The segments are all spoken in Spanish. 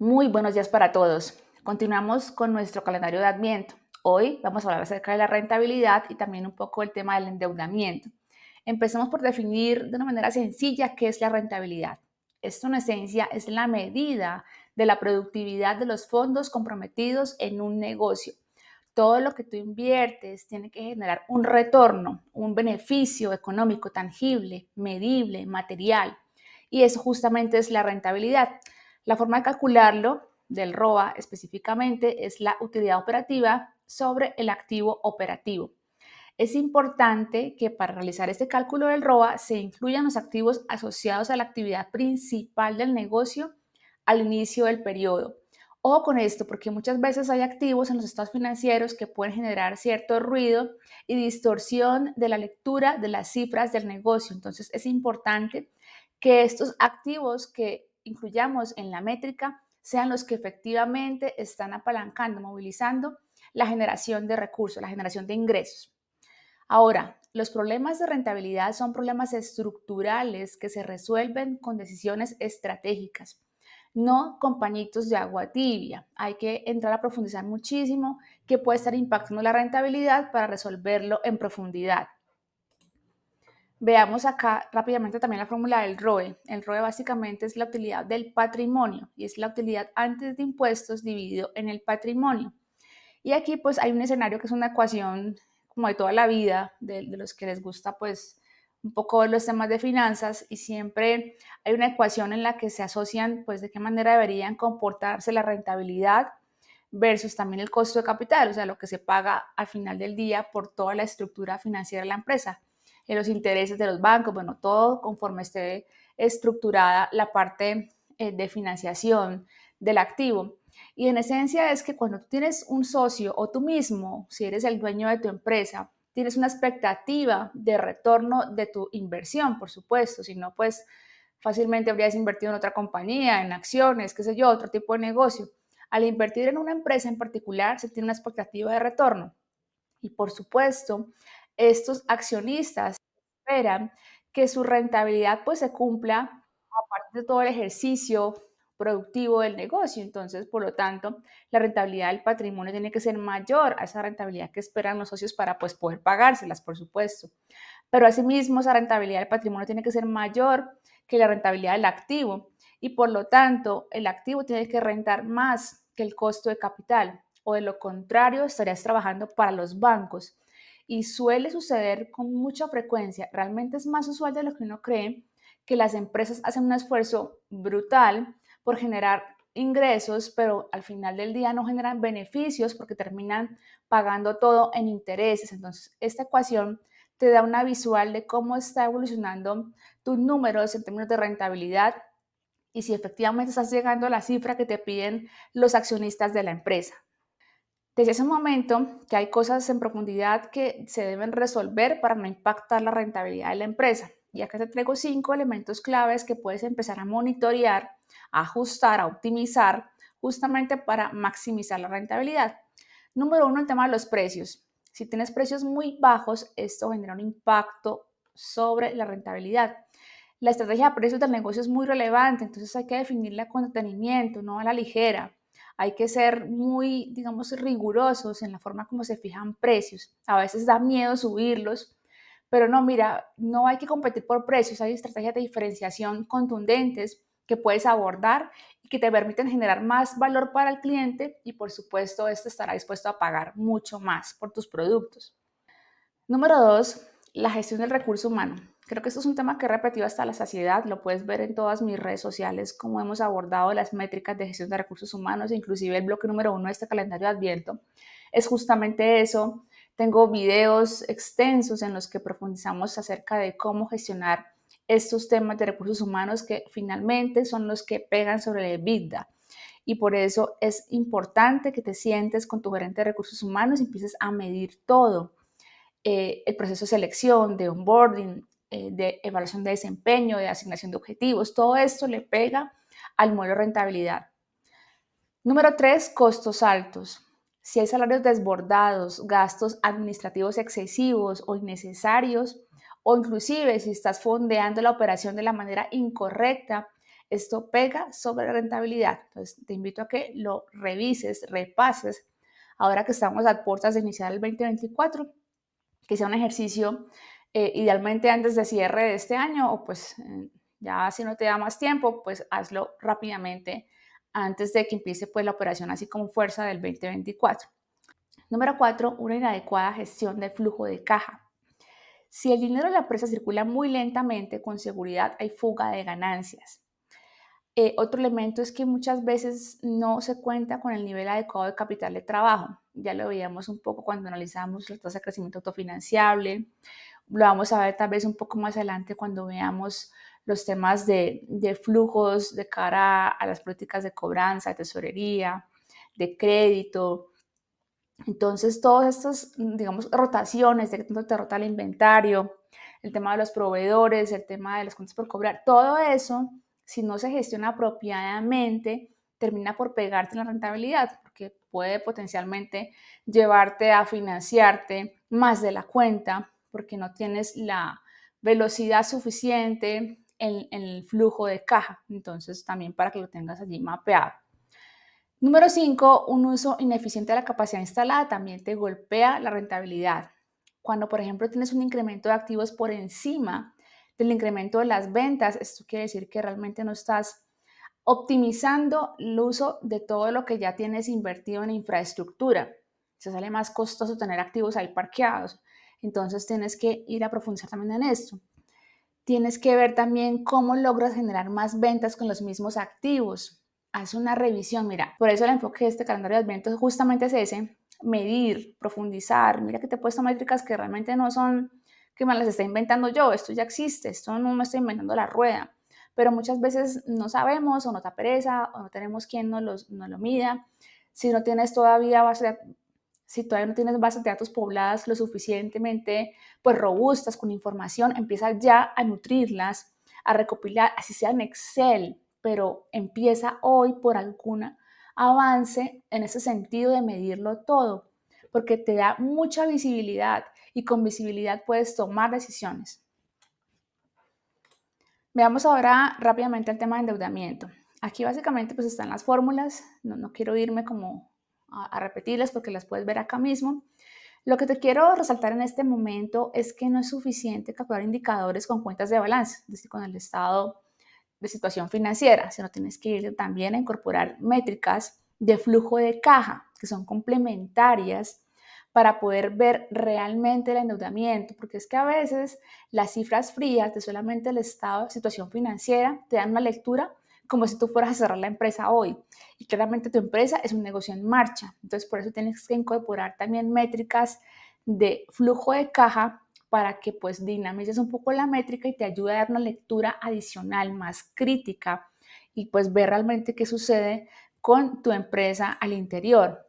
Muy buenos días para todos. Continuamos con nuestro calendario de Adviento. Hoy vamos a hablar acerca de la rentabilidad y también un poco el tema del endeudamiento. Empecemos por definir de una manera sencilla qué es la rentabilidad. Esto en esencia es la medida de la productividad de los fondos comprometidos en un negocio. Todo lo que tú inviertes tiene que generar un retorno, un beneficio económico tangible, medible, material. Y eso justamente es la rentabilidad. La forma de calcularlo del ROA específicamente es la utilidad operativa sobre el activo operativo. Es importante que para realizar este cálculo del ROA se incluyan los activos asociados a la actividad principal del negocio al inicio del periodo. Ojo con esto, porque muchas veces hay activos en los estados financieros que pueden generar cierto ruido y distorsión de la lectura de las cifras del negocio. Entonces es importante que estos activos que incluyamos en la métrica sean los que efectivamente están apalancando, movilizando la generación de recursos, la generación de ingresos. Ahora, los problemas de rentabilidad son problemas estructurales que se resuelven con decisiones estratégicas, no con pañitos de agua tibia. Hay que entrar a profundizar muchísimo qué puede estar impactando la rentabilidad para resolverlo en profundidad. Veamos acá rápidamente también la fórmula del ROE. El ROE básicamente es la utilidad del patrimonio y es la utilidad antes de impuestos dividido en el patrimonio. Y aquí pues hay un escenario que es una ecuación como de toda la vida, de los que les gusta pues un poco los temas de finanzas, y siempre hay una ecuación en la que se asocian pues de qué manera deberían comportarse la rentabilidad versus también el costo de capital, o sea, lo que se paga al final del día por toda la estructura financiera de la empresa, los intereses de los bancos, bueno, todo conforme esté estructurada la parte de financiación del activo. Y en esencia es que cuando tú tienes un socio o tú mismo, si eres el dueño de tu empresa, tienes una expectativa de retorno de tu inversión, por supuesto, si no, pues fácilmente habrías invertido en otra compañía, en acciones, qué sé yo, otro tipo de negocio. Al invertir en una empresa en particular, se tiene una expectativa de retorno. Y por supuesto, estos accionistas esperan que su rentabilidad pues se cumpla a partir de todo el ejercicio productivo del negocio. Entonces, por lo tanto, la rentabilidad del patrimonio tiene que ser mayor a esa rentabilidad que esperan los socios para pues poder pagárselas, por supuesto. Pero asimismo, esa rentabilidad del patrimonio tiene que ser mayor que la rentabilidad del activo, y por lo tanto, el activo tiene que rentar más que el costo de capital, o de lo contrario, estarías trabajando para los bancos. Y suele suceder con mucha frecuencia, realmente es más usual de lo que uno cree, que las empresas hacen un esfuerzo brutal por generar ingresos, pero al final del día no generan beneficios porque terminan pagando todo en intereses. Entonces, esta ecuación te da una visual de cómo está evolucionando tus números en términos de rentabilidad y si efectivamente estás llegando a la cifra que te piden los accionistas de la empresa. Desde ese momento que hay cosas en profundidad que se deben resolver para no impactar la rentabilidad de la empresa. Y acá te traigo 5 elementos claves que puedes empezar a monitorear, a ajustar, a optimizar, justamente para maximizar la rentabilidad. Número uno, el tema de los precios. Si tienes precios muy bajos, esto genera un impacto sobre la rentabilidad. La estrategia de precios del negocio es muy relevante, entonces hay que definirla con detenimiento, no a la ligera. Hay que ser muy, digamos, rigurosos en la forma como se fijan precios. A veces da miedo subirlos, pero no, mira, no hay que competir por precios, hay estrategias de diferenciación contundentes que puedes abordar y que te permiten generar más valor para el cliente, y por supuesto, este estará dispuesto a pagar mucho más por tus productos. Número dos, la gestión del recurso humano. Creo que esto es un tema que he repetido hasta la saciedad. Lo puedes ver en todas mis redes sociales, cómo hemos abordado las métricas de gestión de recursos humanos, inclusive el bloque número uno de este calendario de Adviento. Es justamente eso. Tengo videos extensos en los que profundizamos acerca de cómo gestionar estos temas de recursos humanos que finalmente son los que pegan sobre el EBITDA. Y por eso es importante que te sientes con tu gerente de recursos humanos y empieces a medir todo, el proceso de selección, de onboarding, de evaluación de desempeño, de asignación de objetivos. Todo esto le pega al modelo de rentabilidad. Número tres, costos altos. Si hay salarios desbordados, gastos administrativos excesivos o innecesarios, o inclusive si estás fondeando la operación de la manera incorrecta, Esto pega sobre la rentabilidad. Entonces, te invito a que lo revises, repases, ahora que estamos a puertas de iniciar el 2024, que sea un ejercicio idealmente antes de cierre de este año o pues ya si no te da más tiempo, pues hazlo rápidamente antes de que empiece pues la operación así como fuerza del 2024. Número 4, una inadecuada gestión del flujo de caja. Si el dinero de la empresa circula muy lentamente, con seguridad hay fuga de ganancias. Otro elemento es que muchas veces no se cuenta con el nivel adecuado de capital de trabajo. Ya lo veíamos un poco cuando analizamos la tasa de crecimiento autofinanciable. Lo vamos a ver tal vez un poco más adelante cuando veamos los temas de flujos de cara a las políticas de cobranza, de tesorería, de crédito. Entonces, todas estas, digamos, rotaciones, de que tanto te rota el inventario, el tema de los proveedores, el tema de las cuentas por cobrar, todo eso, si no se gestiona apropiadamente, termina por pegarte en la rentabilidad, porque puede potencialmente llevarte a financiarte más de la cuenta, porque no tienes la velocidad suficiente en el flujo de caja. Entonces, también para que lo tengas allí mapeado. Número 5, un uso ineficiente de la capacidad instalada también te golpea la rentabilidad. Cuando, por ejemplo, tienes un incremento de activos por encima del incremento de las ventas, esto quiere decir que realmente no estás optimizando el uso de todo lo que ya tienes invertido en infraestructura. Se sale más costoso tener activos ahí parqueados. Entonces tienes que ir a profundizar también en esto. Tienes que ver también cómo logras generar más ventas con los mismos activos. Haz una revisión, mira, por eso el enfoque de este calendario de Adviento justamente es ese, medir, profundizar. Mira que te he puesto métricas que realmente no son que me las está inventando yo, esto ya existe, esto no me estoy inventando la rueda, pero muchas veces no sabemos o nos da pereza o no tenemos quien nos lo mida. Si no tienes todavía si todavía no tienes bases de datos pobladas lo suficientemente pues robustas con información, empieza ya a nutrirlas, a recopilar, así sea en Excel, pero empieza hoy por algún avance en ese sentido de medirlo todo, porque te da mucha visibilidad y con visibilidad puedes tomar decisiones. Veamos ahora rápidamente el tema de endeudamiento. Aquí básicamente pues están las fórmulas, no quiero irme como a repetirlas porque las puedes ver acá mismo. Lo que te quiero resaltar en este momento es que no es suficiente capturar indicadores con cuentas de balance, es decir, con el estado de situación financiera, sino tienes que ir también a incorporar métricas de flujo de caja, que son complementarias para poder ver realmente el endeudamiento, porque es que a veces las cifras frías de solamente el estado de situación financiera te dan una lectura como si tú fueras a cerrar la empresa hoy. Y claramente tu empresa es un negocio en marcha. Entonces, por eso tienes que incorporar también métricas de flujo de caja para que pues dinamices un poco la métrica y te ayude a dar una lectura adicional más crítica y pues ver realmente qué sucede con tu empresa al interior.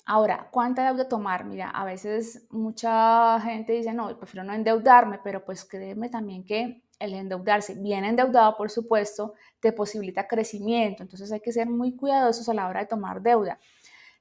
Ahora, ¿cuánta deuda tomar? Mira, a veces mucha gente dice, no, prefiero no endeudarme, pero pues créeme también que el endeudarse, bien endeudado, por supuesto, te posibilita crecimiento. Entonces hay que ser muy cuidadosos a la hora de tomar deuda.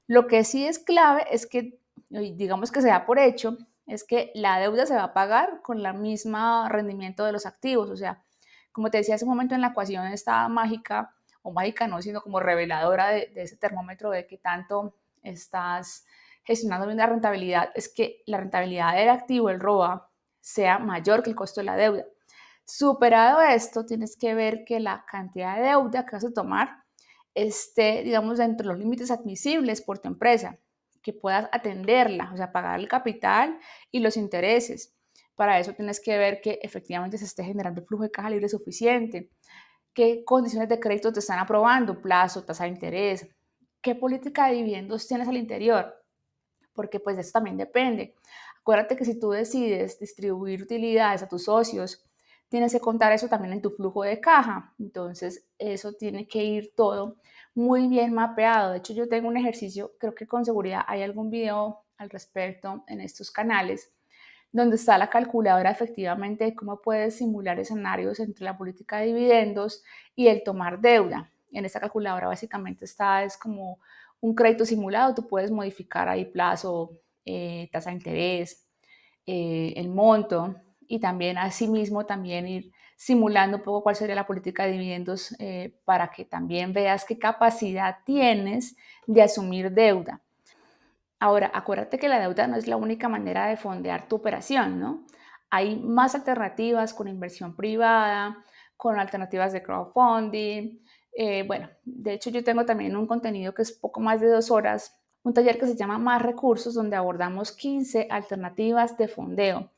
Lo que sí es clave es que, digamos que se da por hecho, es que la deuda se va a pagar con la misma rendimiento de los activos. O sea, como te decía hace un momento en la ecuación esta mágica, o mágica no, sino como reveladora de ese termómetro de que tanto estás gestionando bien la rentabilidad, es que la rentabilidad del activo, el ROA, sea mayor que el costo de la deuda. Superado esto, tienes que ver que la cantidad de deuda que vas a tomar esté, digamos, dentro de los límites admisibles por tu empresa, que puedas atenderla, o sea, pagar el capital y los intereses. Para eso tienes que ver que efectivamente se esté generando flujo de caja libre suficiente, qué condiciones de crédito te están aprobando, plazo, tasa de interés, qué política de dividendos tienes al interior, porque pues de eso también depende. Acuérdate que si tú decides distribuir utilidades a tus socios, tienes que contar eso también en tu flujo de caja. Entonces, eso tiene que ir todo muy bien mapeado. De hecho, yo tengo un ejercicio, creo que con seguridad hay algún video al respecto en estos canales, donde está la calculadora efectivamente de cómo puedes simular escenarios entre la política de dividendos y el tomar deuda. En esta calculadora básicamente está, es como un crédito simulado, tú puedes modificar ahí plazo, tasa de interés, el monto y también asimismo también ir simulando un poco cuál sería la política de dividendos para que también veas qué capacidad tienes de asumir deuda. Ahora, acuérdate que la deuda no es la única manera de fondear tu operación, ¿no? Hay más alternativas con inversión privada, con alternativas de crowdfunding. Bueno, de hecho yo tengo también un contenido que es poco más de 2 horas, un taller que se llama Más Recursos, donde abordamos 15 alternativas de fondeo.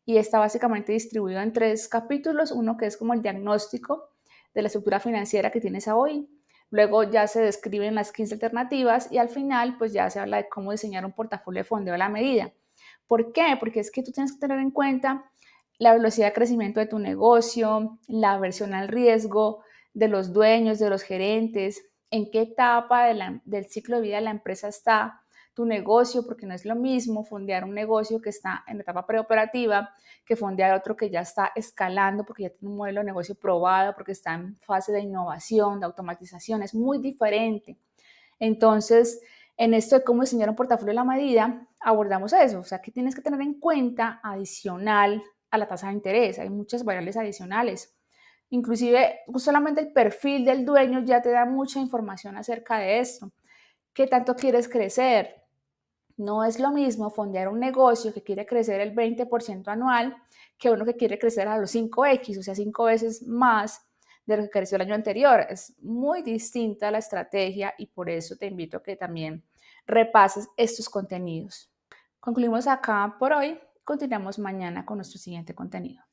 Y está básicamente distribuido en 3 capítulos, uno que es como el diagnóstico de la estructura financiera que tienes hoy. Luego ya se describen las 15 alternativas y al final pues ya se habla de cómo diseñar un portafolio de fondeo a la medida. ¿Por qué? Porque es que tú tienes que tener en cuenta la velocidad de crecimiento de tu negocio, la aversión al riesgo de los dueños, de los gerentes, en qué etapa del ciclo de vida de la empresa está tu negocio, porque no es lo mismo fondear un negocio que está en etapa preoperativa que fondear otro que ya está escalando porque ya tiene un modelo de negocio probado, porque está en fase de innovación, de automatización, es muy diferente. Entonces, en esto de cómo diseñar un portafolio a la medida, abordamos eso, o sea, que tienes que tener en cuenta adicional a la tasa de interés, hay muchas variables adicionales. Inclusive, solamente el perfil del dueño ya te da mucha información acerca de esto. ¿Qué tanto quieres crecer? No es lo mismo fondear un negocio que quiere crecer el 20% anual que uno que quiere crecer a los 5x, o sea, 5 veces más de lo que creció el año anterior. Es muy distinta la estrategia y por eso te invito a que también repases estos contenidos. Concluimos acá por hoy. Continuamos mañana con nuestro siguiente contenido.